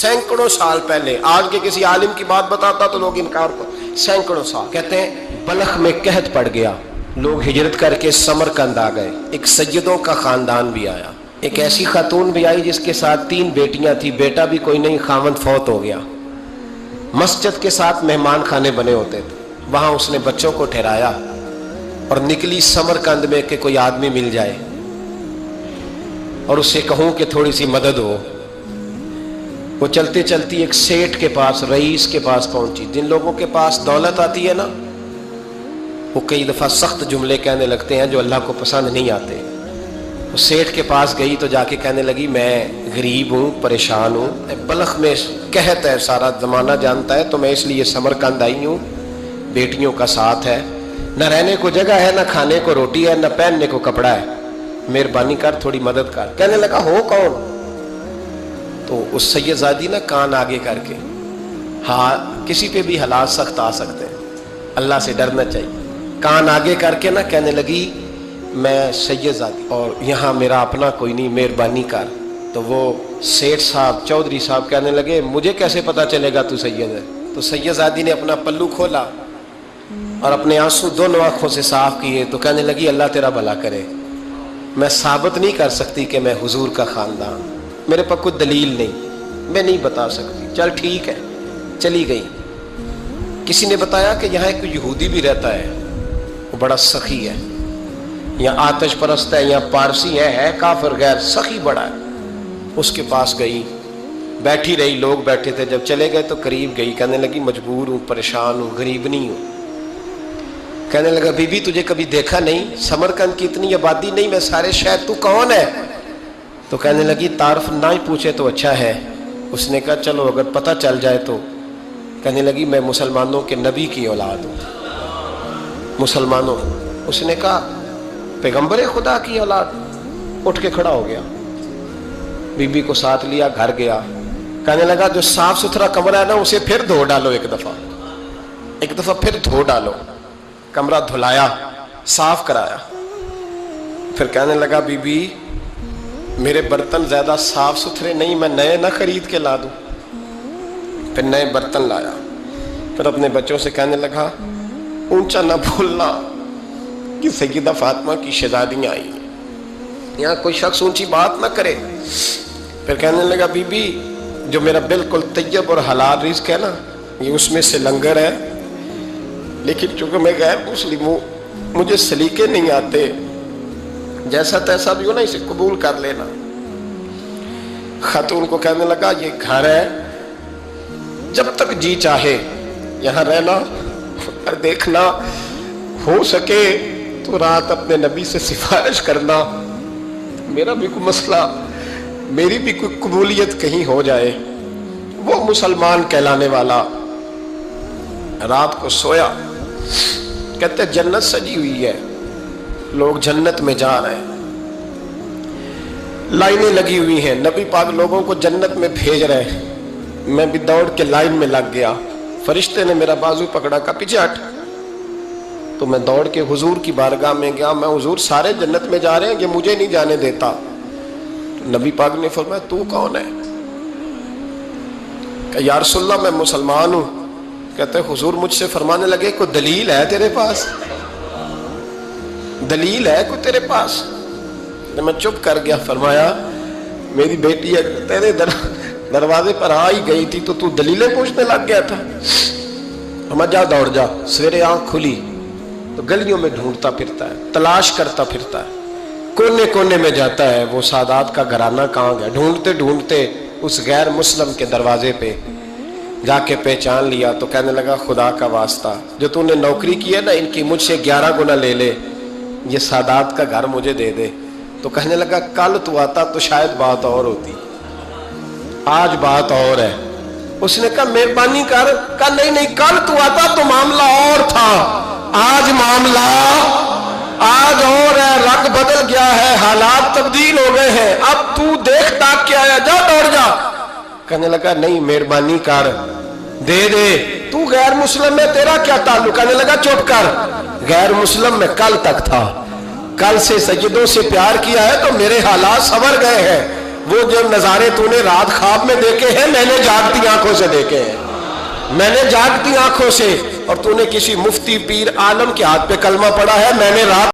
سینکڑوں سال پہلے. آج کے کسی عالم کی بات بتاتا تو لوگ انکار کر. سینکڑوں سال. کہتے ہیں بلخ میں قحط پڑ گیا, لوگ ہجرت کر کے سمرقند آ گئے. ایک سیدوں کا خاندان بھی آیا, ایک ایسی خاتون بھی آئی جس کے ساتھ 3 بیٹیاں تھیں, بیٹا بھی کوئی نہیں, خاوند فوت ہو گیا. مسجد کے ساتھ مہمان خانے بنے ہوتے تھے, وہاں اس نے بچوں کو ٹھہرایا اور نکلی سمرقند میں کہ کوئی آدمی مل جائے اور اس سے کہوں کہ تھوڑی سی مدد ہو. وہ چلتے چلتی ایک سیٹھ کے پاس, رئیس کے پاس پہنچی. جن لوگوں کے پاس دولت آتی ہے نا, وہ کئی دفعہ سخت جملے کہنے لگتے ہیں جو اللہ کو پسند نہیں آتے. وہ سیٹھ کے پاس گئی تو جا کے کہنے لگی میں غریب ہوں, پریشان ہوں, بلخ میں قحط ہے, سارا زمانہ جانتا ہے, تو میں اس لیے سمرقند آئی ہوں. بیٹیوں کا ساتھ ہے, نہ رہنے کو جگہ ہے, نہ کھانے کو روٹی ہے, نہ پہننے کو کپڑا ہے, مہربانی کر تھوڑی مدد کر. کہنے لگا ہو کون؟ تو اس سید زادی نا کان آگے کر کے, ہاں کسی پہ بھی حالات سخت آ سکتے ہیں, اللہ سے ڈرنا چاہیے. کان آگے کر کے نا کہنے لگی میں سید زادی اور یہاں میرا اپنا کوئی نہیں, مہربانی کر. تو وہ سیٹھ صاحب, چودھری صاحب کہنے لگے مجھے کیسے پتا چلے گا تو سید ہے؟ تو سید زادی نے اپنا پلو کھولا اور اپنے آنسو دونوں آنکھوں سے صاف کیے. تو کہنے لگی اللہ تیرا بھلا کرے, میں ثابت نہیں کر سکتی کہ میں حضور کا خاندان, میرے پاس کوئی دلیل نہیں, میں نہیں بتا سکتی. چل ٹھیک ہے, چلی گئی. کسی نے بتایا کہ یہاں ایک یہودی بھی رہتا ہے, وہ بڑا سخی ہے, یا آتش پرست ہے, یا پارسی ہے کافر غیر, سخی بڑا ہے. اس کے پاس گئی, بیٹھی رہی, لوگ بیٹھے تھے. جب چلے گئے تو قریب گئی, کہنے لگی مجبور ہوں, پریشان ہوں, غریب نہیں ہوں. کہنے لگا بی بی تجھے کبھی دیکھا نہیں, سمرقند کی اتنی آبادی نہیں, میں سارے شہر, تو کون ہے؟ تو کہنے لگی تعارف نہ ہی پوچھے تو اچھا ہے. اس نے کہا چلو اگر پتہ چل جائے تو. کہنے لگی میں مسلمانوں کے نبی کی اولاد ہوں, مسلمانوں. اس نے کہا پیغمبر خدا کی اولاد. اٹھ کے کھڑا ہو گیا, بی بی کو ساتھ لیا, گھر گیا. کہنے لگا جو صاف ستھرا کمرہ ہے نا اسے پھر دھو ڈالو, ایک دفعہ پھر دھو ڈالو. کمرہ دھلایا, صاف کرایا. پھر کہنے لگا بی بی میرے برتن زیادہ صاف ستھرے نہیں, میں نئے نہ خرید کے لا دوں. پھر نئے برتن لایا. پھر اپنے بچوں سے کہنے لگا اونچا نہ بھولنا کہ سیدہ فاطمہ کی شہزادیاں آئی ہیں, یہاں کوئی شخص اونچی بات نہ کرے. پھر کہنے لگا بی بی جو میرا بالکل طیب اور حلال رزق ہے نا, یہ اس میں سے لنگر ہے, لیکن چونکہ میں غیر مسلم ہوں, مجھے سلیقے نہیں آتے, جیسا تیسا بھی ہو نا اسے قبول کر لینا. خاتون کو کہنے لگا یہ گھر ہے, جب تک جی چاہے یہاں رہنا, اور دیکھنا ہو سکے تو رات اپنے نبی سے سفارش کرنا, میرا بھی کوئی مسئلہ, میری بھی کوئی قبولیت کہیں ہو جائے. وہ مسلمان کہلانے والا رات کو سویا. کہتے جنت سجی ہوئی ہے, لوگ جنت میں جا رہے ہیں, لائنیں لگی ہوئی ہیں, نبی پاک لوگوں کو جنت میں بھیج رہے ہیں. میں بھی دوڑ کے لائن میں لگ گیا, فرشتے نے میرا بازو پکڑا, کا پیچھے ہٹ. تو میں دوڑ کے حضور کی بارگاہ میں گیا, میں حضور سارے جنت میں جا رہے ہیں, یہ مجھے نہیں جانے دیتا. تو نبی پاک نے فرمایا تو کون ہے؟ کہ یا رسول اللہ میں مسلمان ہوں. کہتے حضور مجھ سے فرمانے لگے کوئی دلیل ہے تیرے پاس, دلیل ہے کوئی تیرے پاس؟ میں چپ کر گیا. فرمایا میری بیٹی تیرے دروازے پر آ ہی گئی تھی تو دلیلیں پوچھنے لگ گیا تھا. میں جا دوڑ جا. سویرے آنکھ کھلی تو گلیوں میں ڈھونڈتا پھرتا ہے, تلاش کرتا پھرتا ہے, کونے کونے میں جاتا ہے وہ سادات کا گھرانہ کہاں گیا. ڈھونڈتے ڈھونڈتے اس غیر مسلم کے دروازے پہ جا کے پہچان لیا. تو کہنے لگا خدا کا واسطہ جو تو نے نوکری کی ہے نا ان کی مجھ سے 11 گنا لے لے, یہ سادات کا گھر مجھے دے دے. تو کہنے لگا کل تو آتا تو شاید بات اور ہوتی, آج بات اور ہے. اس نے کہا مہربانی کر. کہا نہیں کل تو آتا تو معاملہ اور تھا, آج معاملہ آج اور ہے, رنگ بدل گیا ہے, حالات تبدیل ہو گئے ہیں, اب تو دیکھ تاک کے آیا, جا دوڑ جا. کہنے لگا نہیں مہربانی کر دے دے, تو غیر مسلم میں تیرا کیا تعلق؟ کہنے لگا چپ کر, غیر مسلم میں کل تک تھا, کل سے سجدوں سے پیار کیا ہے تو میرے حالات سنور گئے ہیں, وہ جو نظارے تو نے رات خواب میں دیکھے ہیں میں نے جاگتی آنکھوں سے دیکھے ہیں، میں نے جاگتی آنکھوں سے، اور تو نے کسی مفتی پیر عالم کے ہاتھ پہ کلمہ پڑھا ہے، میں نے رات